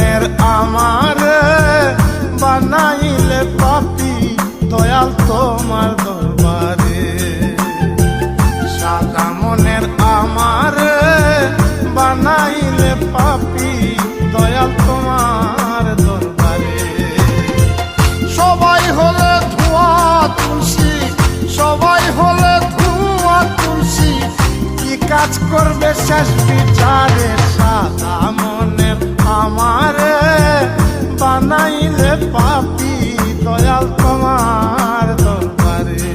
মনের আমার বানাইলে পাপী দয়াল তোমার দরবারে। সাদা মনের আমার বানাইলে পাপী দয়াল তোমার দরবারে। সবাই হলে ধোঁয়া তুলসী, সবাই হলে ধোঁয়া তুলসী, কি কাজ করবে শেষ বিচারে। সাদা মনের আমার বানাইলে পাপী দয়াল তোমার দরবারে।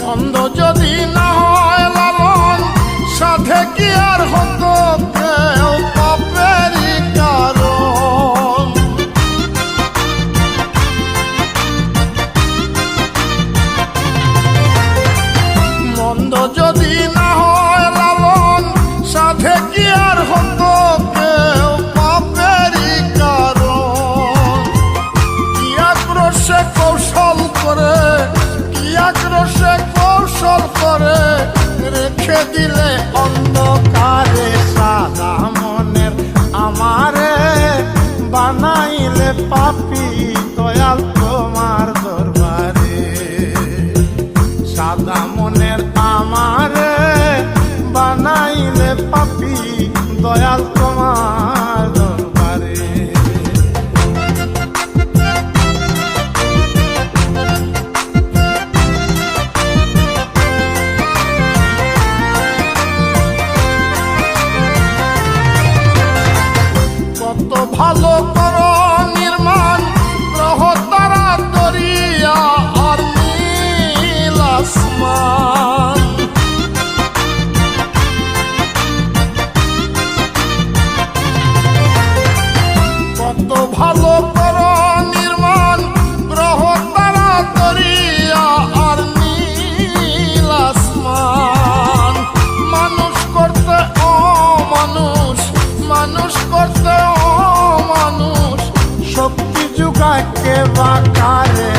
মন্দ যদি না হয় লালন, সাথে কি আর হতো কেউ পাপেরই কারণ। মন্দ যদি না হয় লালন, সাথে কি আর হতো কেউ পাপেরই কারণ। কি আক্রোশে কৌশল করে, কি আক্রোশে কৌশল করে রেখে দিলে অন্ধকারে। সাদা মনের আমারে বানাইলে পাপী দয়াল তোমার দরবারে। সাদা মনের আমারে বানাইলে পাপী দয়াল তোমার দরবারে। কত ভালো কর নির্মাণ গ্রহ তারা দরিয়া আর নীল আসমান। কত ভালো কর নির্মাণ গ্রহ তারা দরিয়া আর নীল আসমান। মানুষ করতে অমানুষ, মানুষ করতে অমানুষ, শক্তি যুগায় কে বা কারে।